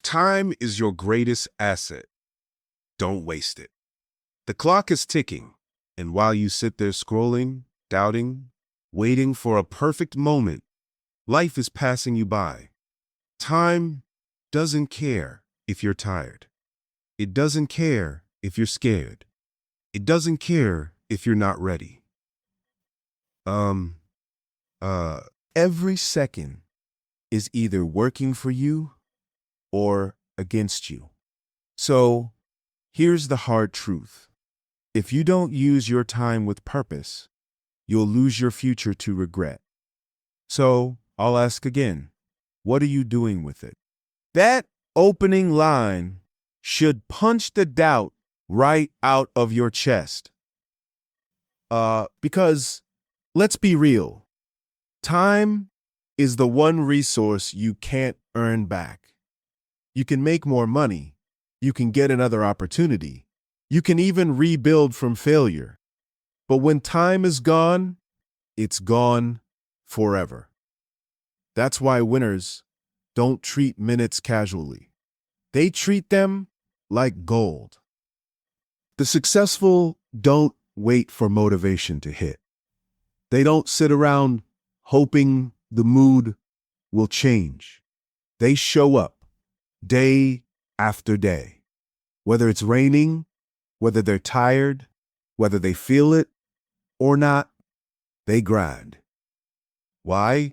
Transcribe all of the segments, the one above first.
Time is your greatest asset. Don't waste it. The clock is ticking, and while you sit there scrolling, doubting, waiting for a perfect moment, life is passing you by. Time doesn't care if you're tired. It doesn't care if you're scared. It doesn't care if you're not ready. Um, every second is either working for you or against you. So, here's the hard truth. If you don't use your time with purpose, you'll lose your future to regret. So, I'll ask again, what are you doing with it? That opening line should punch the doubt right out of your chest. Because, let's be real, time is the one resource you can't earn back. You can make more money. You can get another opportunity. You can even rebuild from failure. But when time is gone, it's gone forever. That's why winners don't treat minutes casually. They treat them like gold. The successful don't wait for motivation to hit. They don't sit around hoping the mood will change. They show up day after day. Whether it's raining, whether they're tired, whether they feel it or not, they grind. Why?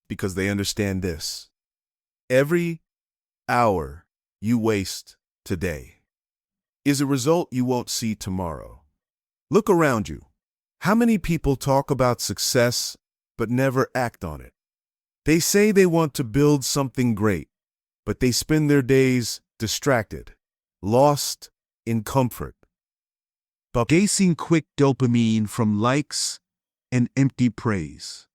Because they understand this. Every hour you waste today is a result you won't see tomorrow. Look around you. How many people talk about success but never act on it? They say they want to build something great, but they spend their days distracted, lost in comfort, but chasing quick dopamine from likes and empty praise.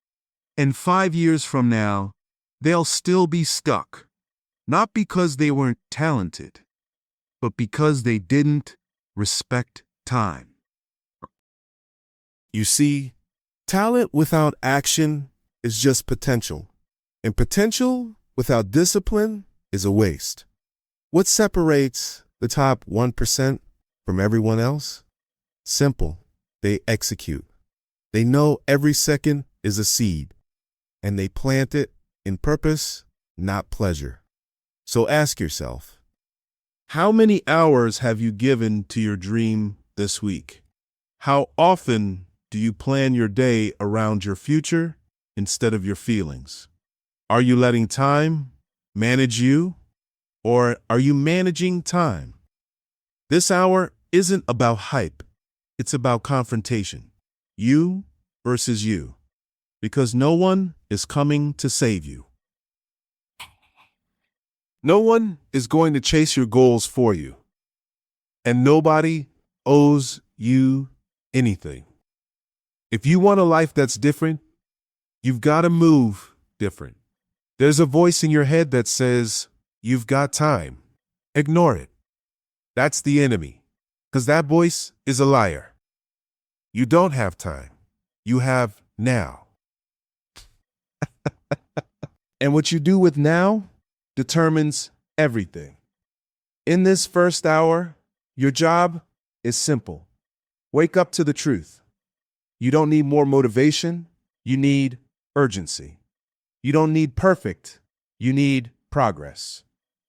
And 5 years from now, they'll still be stuck, not because they weren't talented, but because they didn't respect time. You see, talent without action is just potential, and potential without discipline is a waste. What separates the top 1% from everyone else? Simple. They execute. They know every second is a seed, and they plant it in purpose, not pleasure. So ask yourself, how many hours have you given to your dream this week? How often do you plan your day around your future instead of your feelings? Are you letting time manage you, or are you managing time? This hour isn't about hype. It's about confrontation. You versus you. Because no one is coming to save you. No one is going to chase your goals for you. And nobody owes you anything. If you want a life that's different, you've got to move different. There's a voice in your head that says, you've got time. Ignore it. That's the enemy, because that voice is a liar. You don't have time. You have now. And what you do with now determines everything. In this first hour, your job is simple. Wake up to the truth. You don't need more motivation. You need urgency. You don't need perfect. You need progress.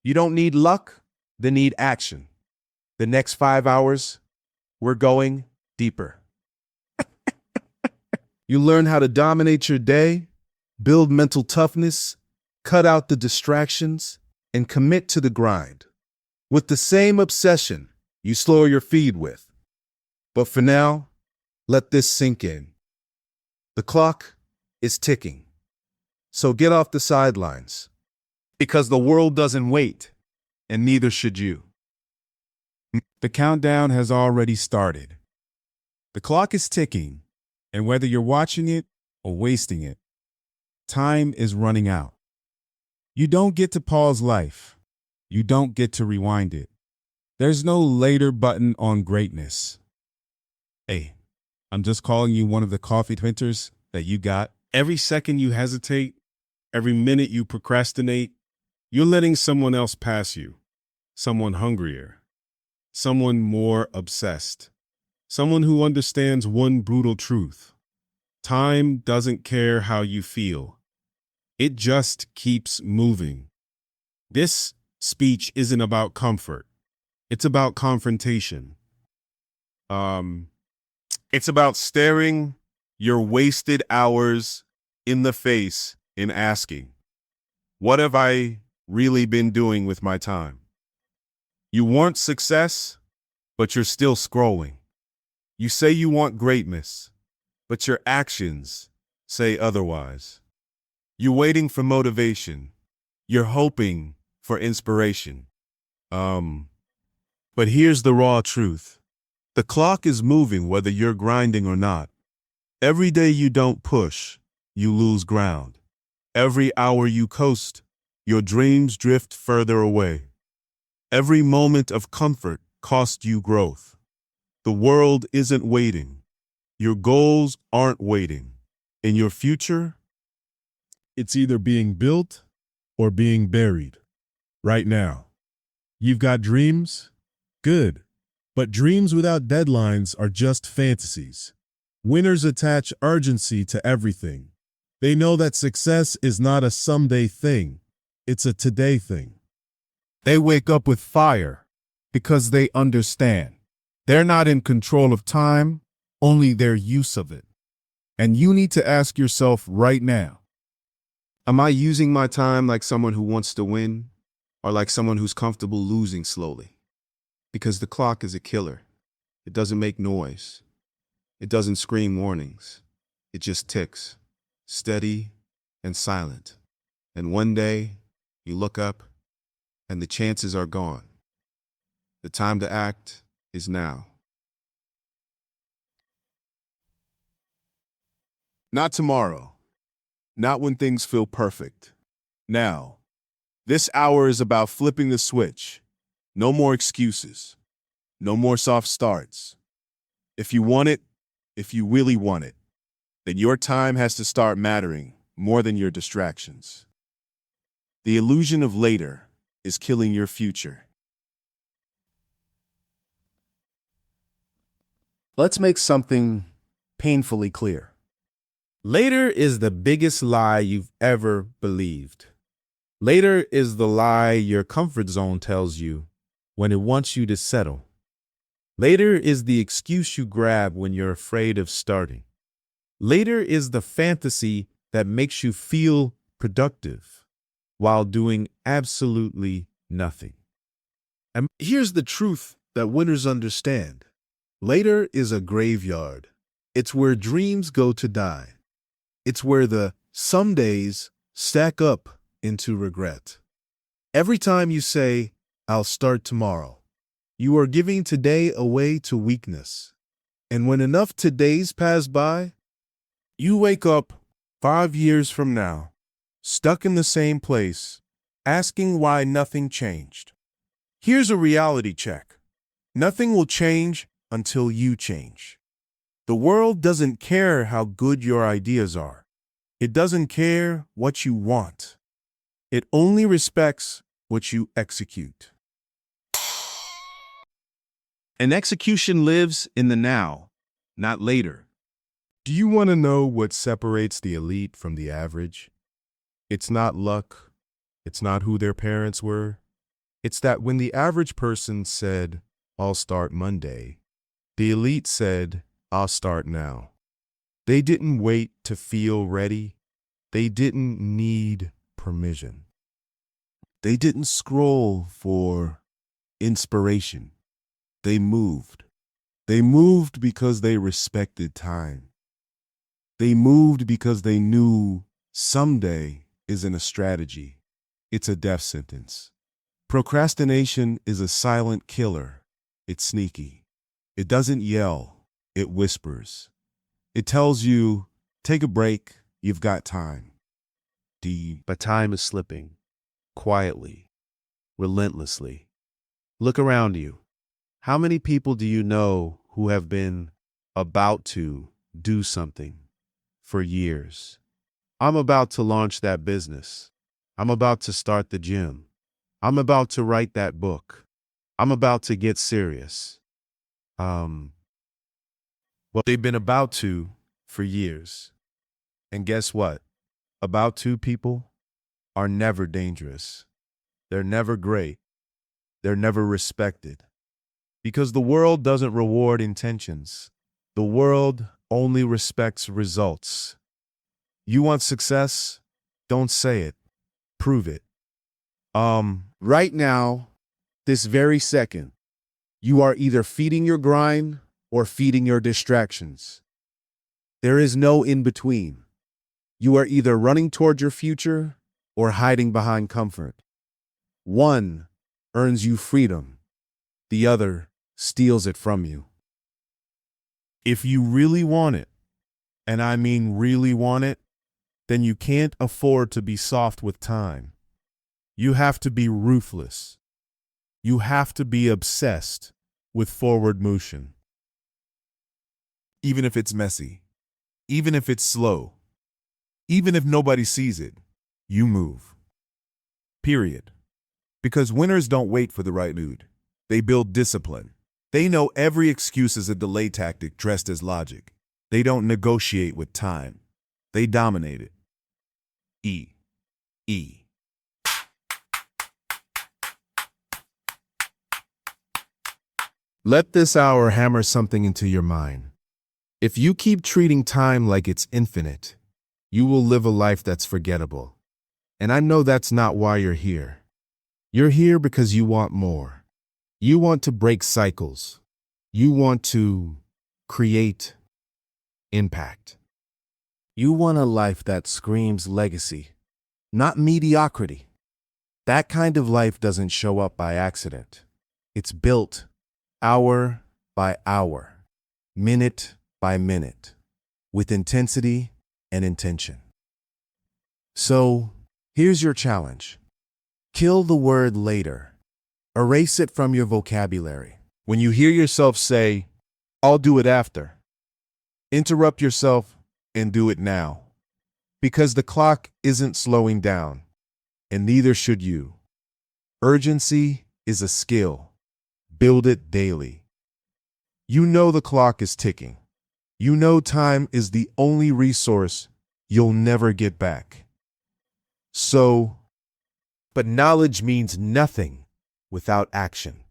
You don't need luck. They need action. The next 5 hours, we're going deeper. You learn how to dominate your day, build mental toughness, cut out the distractions, and commit to the grind with the same obsession you slow your feed with. But for now, let this sink in. The clock is ticking. So get off the sidelines, because the world doesn't wait, and neither should you. The countdown has already started. The clock is ticking, and whether you're watching it or wasting it, time is running out. You don't get to pause life. You don't get to rewind it. There's no later button on greatness. Hey, I'm just calling you one of the coffee drinkers that you got. Every second you hesitate, every minute you procrastinate, You're letting someone else pass you, someone hungrier, someone more obsessed, someone who understands one brutal truth. Time doesn't care how you feel. It just keeps moving. This speech isn't about comfort. It's about confrontation. It's about staring your wasted hours in the face and asking, what have I really been doing with my time? You want success, but you're still scrolling. You say you want greatness, but your actions say otherwise. You're waiting for motivation. You're hoping for inspiration. But here's the raw truth. The clock is moving whether you're grinding or not. Every day you don't push, you lose ground. Every hour you coast, your dreams drift further away. Every moment of comfort costs you growth. The world isn't waiting. Your goals aren't waiting. In your future, it's either being built or being buried. Right now. You've got dreams? Good. But dreams without deadlines are just fantasies. Winners attach urgency to everything. They know that success is not a someday thing. It's a today thing. They wake up with fire because they understand. They're not in control of time, only their use of it. And you need to ask yourself right now, am I using my time like someone who wants to win or like someone who's comfortable losing slowly? Because the clock is a killer. It doesn't make noise. It doesn't scream warnings. It just ticks, steady and silent. And one day, you look up and the chances are gone. The time to act is now. Not tomorrow. Not when things feel perfect. Now. This hour is about flipping the switch. No more excuses. No more soft starts. If you want it, if you really want it, then your time has to start mattering more than your distractions. The illusion of later is killing your future. Let's make something painfully clear. Later is the biggest lie you've ever believed. Later is the lie your comfort zone tells you when it wants you to settle. Later is the excuse you grab when you're afraid of starting. Later is the fantasy that makes you feel productive while doing absolutely nothing. And here's the truth that winners understand. Later is a graveyard. It's where dreams go to die. It's where the some days stack up into regret. Every time you say, I'll start tomorrow, you are giving today away to weakness. And when enough todays pass by, you wake up 5 years from now, stuck in the same place, asking why nothing changed. Here's a reality check. Nothing will change until you change. The world doesn't care how good your ideas are. It doesn't care what you want. It only respects what you execute. And execution lives in the now, not later. Do you want to know what separates the elite from the average? It's not luck. It's not who their parents were. It's that when the average person said, I'll start Monday, the elite said, I'll start now. They didn't wait to feel ready. They didn't need permission. They didn't scroll for inspiration. They moved. They moved because they respected time. They moved because they knew someday isn't a strategy. It's a death sentence. Procrastination is a silent killer. It's sneaky. It doesn't yell. It whispers. It tells you, take a break. You've got time. But time is slipping. Quietly. Relentlessly. Look around you. How many people do you know who have been about to do something for years? I'm about to launch that business. I'm about to start the gym. I'm about to write that book. I'm about to get serious. Um, well, they've been about to for years. And guess what? About to people are never dangerous. They're never great. They're never respected. Because the world doesn't reward intentions. The world only respects results. You want success? Don't say it. Prove it. Right now, this very second, you are either feeding your grind or feeding your distractions. There is no in between. You are either running toward your future or hiding behind comfort. One earns you freedom. The other steals it from you. If you really want it, and I mean really want it, then you can't afford to be soft with time. You have to be ruthless. You have to be obsessed with forward motion. Even if it's messy, even if it's slow, even if nobody sees it, you move. Period. Because winners don't wait for the right mood. They build discipline. They know every excuse is a delay tactic dressed as logic. They don't negotiate with time. They dominate it. E. E. Let this hour hammer something into your mind. If you keep treating time like it's infinite, you will live a life that's forgettable. And I know that's not why you're here. You're here because you want more. You want to break cycles. You want to create impact. You want a life that screams legacy, not mediocrity. That kind of life doesn't show up by accident. It's built hour by hour, minute by minute, with intensity and intention. So, here's your challenge. Kill the word later. Erase it from your vocabulary. When you hear yourself say, "I'll do it after," interrupt yourself and do it now. Because the clock isn't slowing down, and neither should you. Urgency is a skill. Build it daily. You know the clock is ticking. You know time is the only resource you'll never get back. But knowledge means nothing without action.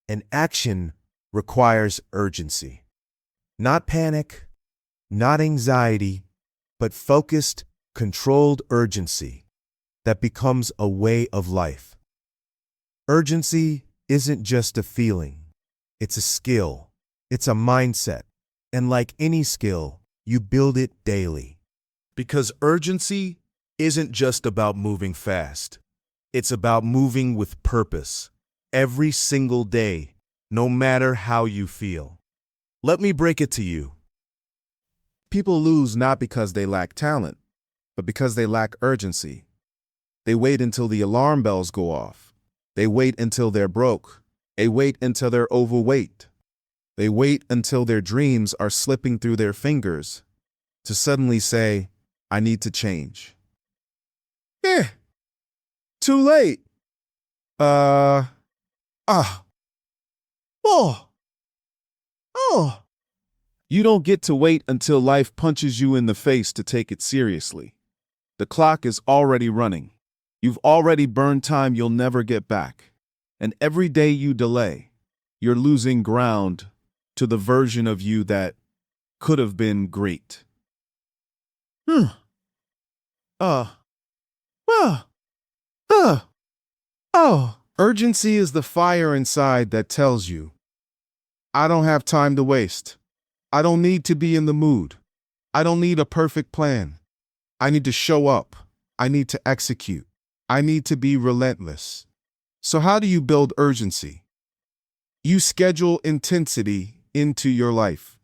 And action requires urgency. Not panic, not anxiety, but focused, controlled urgency that becomes a way of life. Urgency isn't just a feeling. It's a skill. It's a mindset. And like any skill, you build it daily. Because urgency isn't just about moving fast. It's about moving with purpose every single day, no matter how you feel. Let me break it to you. People lose not because they lack talent, but because they lack urgency. They wait until the alarm bells go off. They wait until they're broke. They wait until they're overweight. They wait until their dreams are slipping through their fingers to suddenly say, "I need to change." Too late. Oh, oh. You don't get to wait until life punches you in the face to take it seriously. The clock is already running. You've already burned time you'll never get back. And every day you delay, you're losing ground to the version of you that could have been great. Hmm. Uh. Uh. Uh. Oh. Urgency is the fire inside that tells you, "I don't have time to waste. I don't need to be in the mood. I don't need a perfect plan. I need to show up. I need to execute. I need to be relentless." So how do you build urgency? You schedule intensity into your life.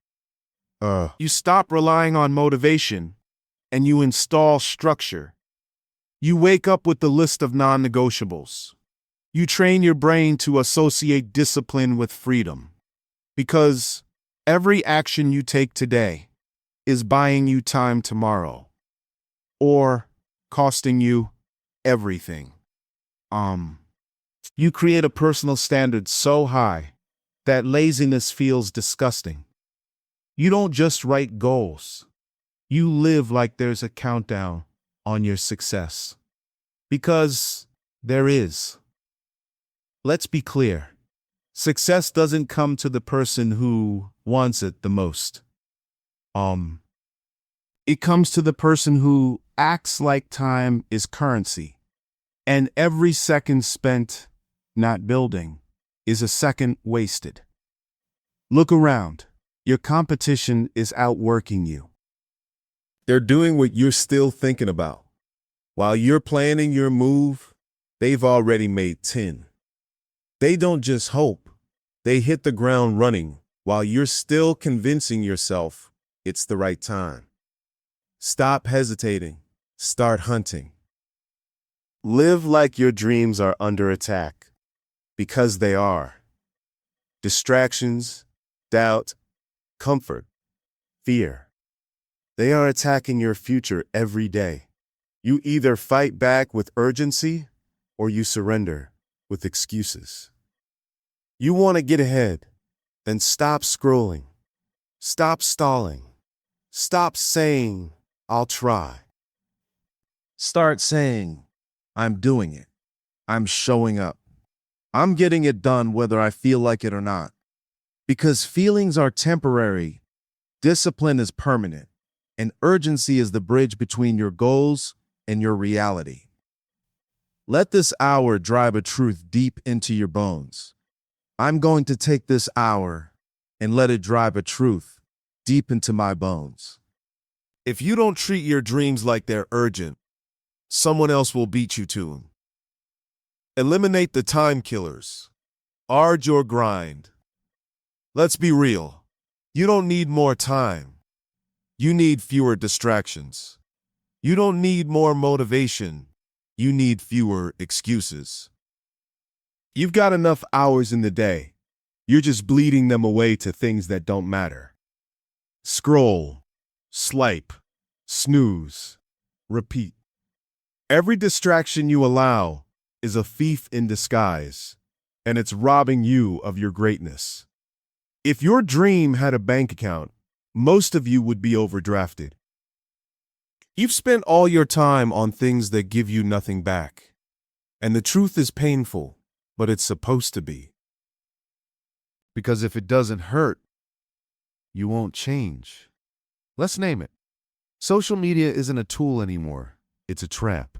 You stop relying on motivation and you install structure. You wake up with the list of non-negotiables. You train your brain to associate discipline with freedom. Because every action you take today is buying you time tomorrow. Or costing you everything. You create a personal standard so high that laziness feels disgusting. You don't just write goals. You live like there's a countdown on your success. Because there is. Let's be clear. Success doesn't come to the person who wants it the most. It comes to the person who acts like time is currency. And every second spent not building is a second wasted. Look around. Your competition is outworking you. They're doing what you're still thinking about. While you're planning your move, they've already made 10. They don't just hope. They hit the ground running while you're still convincing yourself it's the right time. Stop hesitating. Start hunting. Live like your dreams are under attack. Because they are. Distractions, doubt, comfort, fear. They are attacking your future every day. You either fight back with urgency or you surrender with excuses. You want to get ahead, then stop scrolling. Stop stalling. Stop saying, I'll try. Start saying, I'm doing it. I'm showing up. I'm getting it done whether I feel like it or not. Because feelings are temporary, discipline is permanent, and urgency is the bridge between your goals and your reality. Let this hour drive a truth deep into your bones. I'm going to take this hour and let it drive a truth deep into my bones. If you don't treat your dreams like they're urgent, someone else will beat you to them. Eliminate the time killers. Ard your grind. Let's be real. You don't need more time. You need fewer distractions. You don't need more motivation. You need fewer excuses. You've got enough hours in the day. You're just bleeding them away to things that don't matter. Scroll, swipe, snooze, repeat. Every distraction you allow is a thief in disguise, and it's robbing you of your greatness. If your dream had a bank account, most of you would be overdrafted. You've spent all your time on things that give you nothing back. And the truth is painful, but it's supposed to be. Because if it doesn't hurt, you won't change. Let's name it. Social media isn't a tool anymore. It's a trap.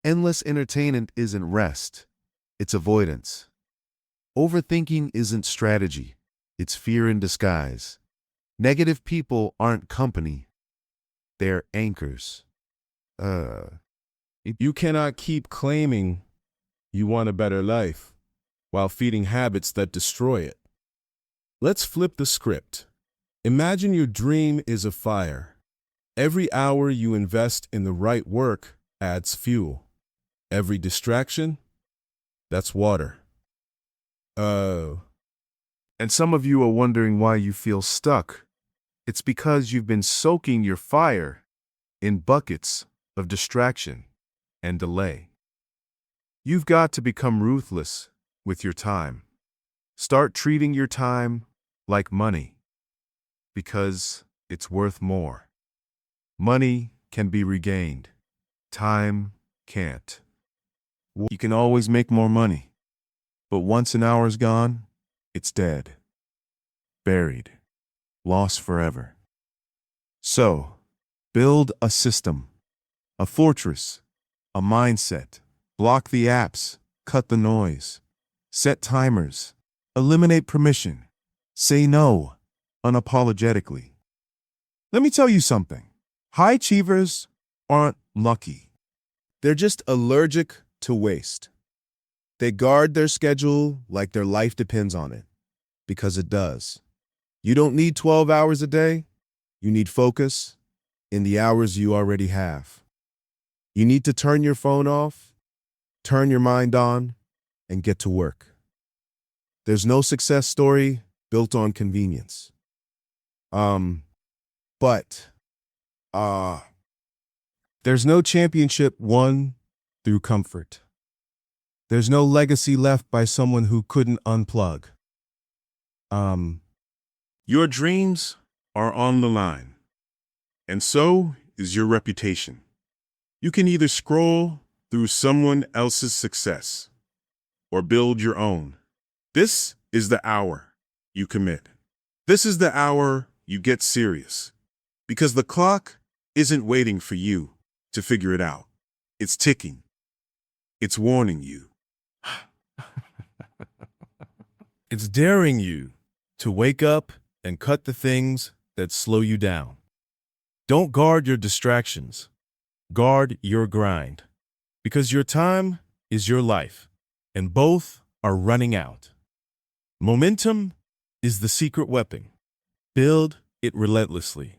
Endless entertainment isn't rest. It's avoidance. Overthinking isn't strategy. It's fear in disguise. Negative people aren't company. They're anchors. You cannot keep claiming you want a better life while feeding habits that destroy it. Let's flip the script. Imagine your dream is a fire. Every hour you invest in the right work adds fuel. Every distraction, that's water. And some of you are wondering why you feel stuck. It's because you've been soaking your fire in buckets of distraction and delay. You've got to become ruthless with your time. Start treating your time like money, because it's worth more. Money can be regained. Time can't. You can always make more money, but once an hour's gone, it's dead, buried, lost forever. So, build a system, a fortress, a mindset. Block the apps, cut the noise, set timers, eliminate permission, say no unapologetically. Let me tell you something. High achievers aren't lucky. They're just allergic to waste. They guard their schedule like their life depends on it, because it does. You don't need 12 hours a day. You need focus in the hours you already have. You need to turn your phone off, turn your mind on, and get to work. There's no success story built on convenience. But there's no championship won through comfort. There's no legacy left by someone who couldn't unplug. Your dreams are on the line, and so is your reputation. You can either scroll through someone else's success or build your own. This is the hour you commit. This is the hour you get serious. Because the clock isn't waiting for you to figure it out. It's ticking. It's warning you. It's daring you to wake up and cut the things that slow you down. Don't guard your distractions. Guard your grind. Because your time is your life, and both are running out. Momentum is the secret weapon. Build it relentlessly.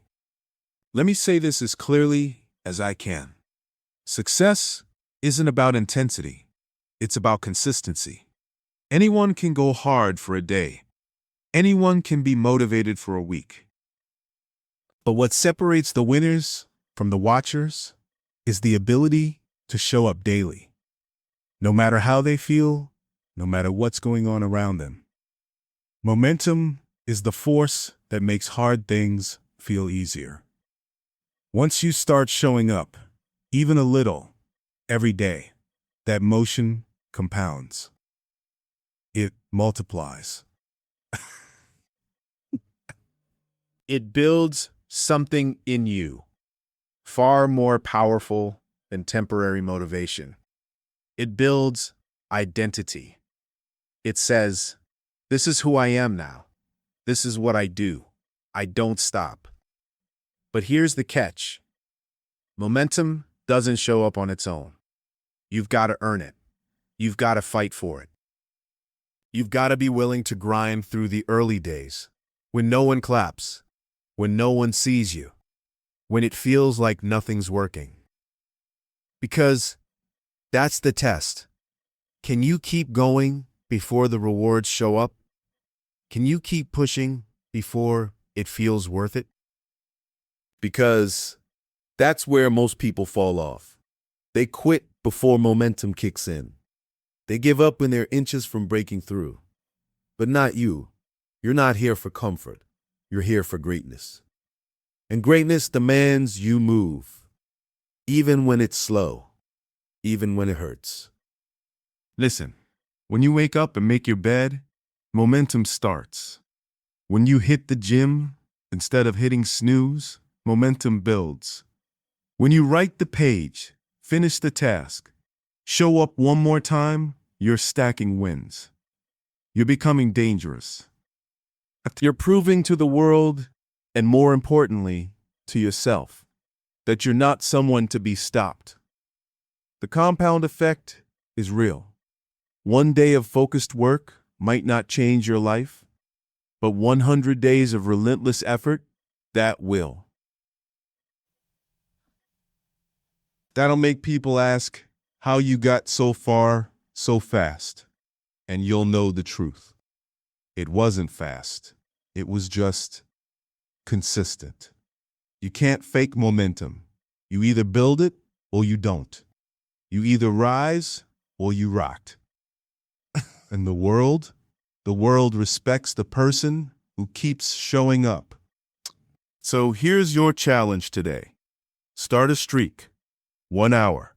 Let me say this as clearly as I can. Success isn't about intensity. It's about consistency. Anyone can go hard for a day. Anyone can be motivated for a week. But what separates the winners from the watchers is the ability to show up daily. No matter how they feel, no matter what's going on around them. Momentum is the force that makes hard things feel easier. Once you start showing up, even a little, every day, that motion compounds. It multiplies. It builds something in you, far more powerful than temporary motivation. It builds identity. It says, this is who I am now. This is what I do. I don't stop. But here's the catch. Momentum doesn't show up on its own. You've got to earn it. You've got to fight for it. You've got to be willing to grind through the early days, when no one claps, when no one sees you, when it feels like nothing's working. Because that's the test. Can you keep going before the rewards show up? Can you keep pushing before it feels worth it? Because that's where most people fall off. They quit before momentum kicks in. They give up when they're inches from breaking through. But not you. You're not here for comfort. You're here for greatness. And greatness demands you move, even when it's slow, even when it hurts. Listen, when you wake up and make your bed, momentum starts. When you hit the gym, instead of hitting snooze, momentum builds. When you write the page, finish the task, show up one more time, you're stacking wins. You're becoming dangerous. You're proving to the world, and more importantly, to yourself, that you're not someone to be stopped. The compound effect is real. One day of focused work might not change your life, but 100 days of relentless effort, that will. That'll make people ask how you got so far so fast, and you'll know the truth. It wasn't fast. It was just consistent. You can't fake momentum. You either build it or you don't. You either rise or you rot. And the world respects the person who keeps showing up. So here's your challenge today. Start a streak. 1 hour,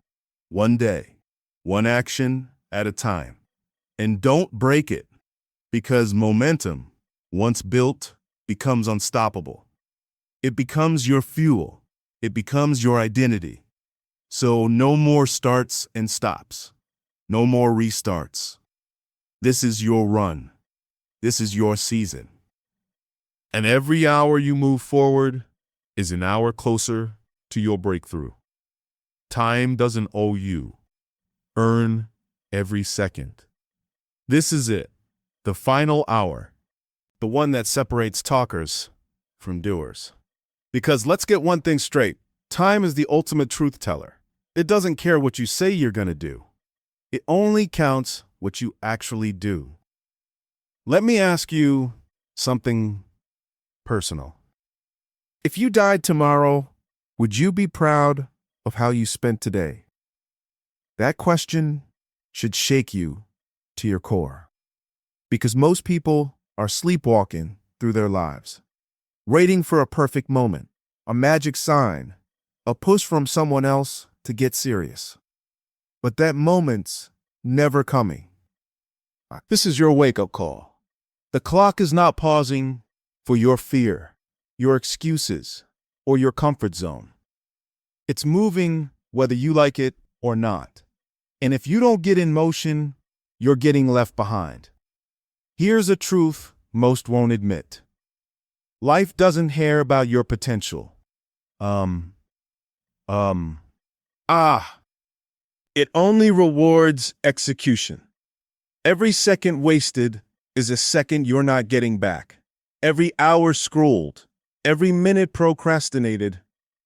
1 day, 1 action at a time. And don't break it, because momentum, once built, becomes unstoppable. It becomes your fuel. It becomes your identity. So no more starts and stops. No more restarts. This is your run. This is your season. And every hour you move forward is an hour closer to your breakthrough. Time doesn't owe you. Earn every second. This is it, the final hour, the one that separates talkers from doers. Because let's get one thing straight, time is the ultimate truth teller. It doesn't care what you say you're going to do. It only counts what you actually do. Let me ask you something personal. If you died tomorrow, would you be proud of how you spent today? That question should shake you to your core. Because most people are sleepwalking through their lives, waiting for a perfect moment, a magic sign, a push from someone else to get serious. But that moment's never coming. This is your wake-up call. The clock is not pausing for your fear, your excuses, or your comfort zone. It's moving whether you like it or not. And if you don't get in motion, you're getting left behind. Here's a truth most won't admit. Life doesn't care about your potential. It only rewards execution. Every second wasted is a second you're not getting back. Every hour scrolled, every minute procrastinated,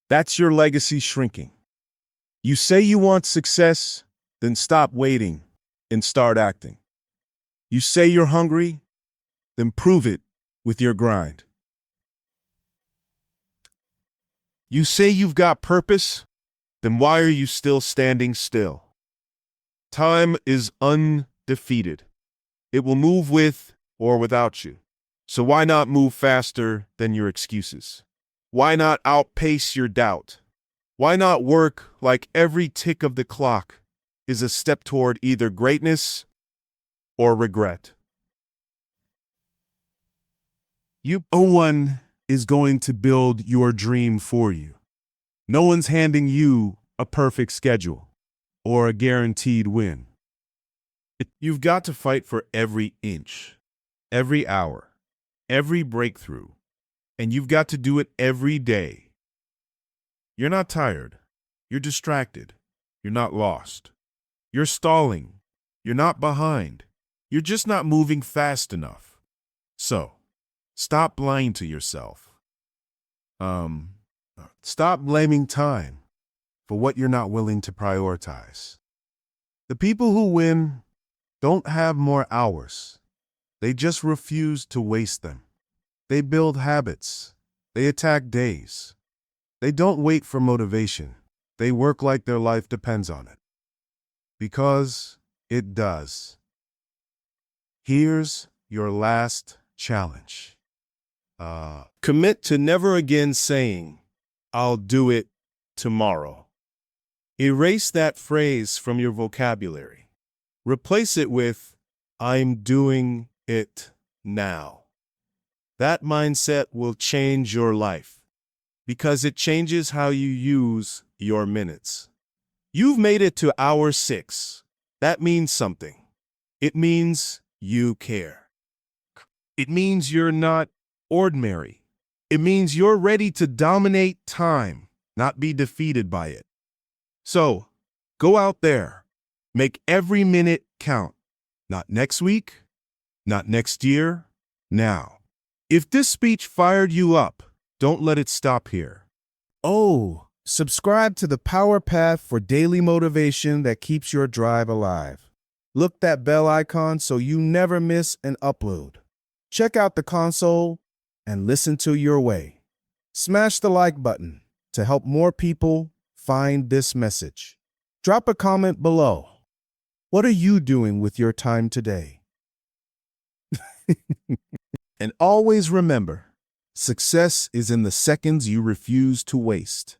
that's your legacy shrinking. You say you want success, then stop waiting and start acting. You say you're hungry, then prove it with your grind. You say you've got purpose, then why are you still standing still? Time is undefeated. It will move with or without you. So why not move faster than your excuses? Why not outpace your doubt? Why not work like every tick of the clock is a step toward either greatness or regret? No one is going to build your dream for you. No one's handing you a perfect schedule or a guaranteed win. You've got to fight for every inch, every hour, every breakthrough, and you've got to do it every day. You're not tired. You're distracted. You're not lost. You're stalling. You're not behind. You're just not moving fast enough. So, stop lying to yourself. Stop blaming time for what you're not willing to prioritize. The people who win don't have more hours. They just refuse to waste them. They build habits. They attack days. They don't wait for motivation. They work like their life depends on it. Because it does. Here's your last challenge. Commit to never again saying, "I'll do it tomorrow." Erase that phrase from your vocabulary. Replace it with, "I'm doing it now." That mindset will change your life because it changes how you use your minutes. You've made it to hour 6. That means something. It means you care. It means you're not ordinary. It means you're ready to dominate time, not be defeated by it. So, go out there. Make every minute count. Not next week, not next year, now. If this speech fired you up, don't let it stop here. Subscribe to the Power Path for daily motivation that keeps your drive alive. Look that bell icon so you never miss an upload. Check out the console and listen to your way. Smash the like button to help more people find this message. Drop a comment below. What are you doing with your time today? And always remember, success is in the seconds you refuse to waste.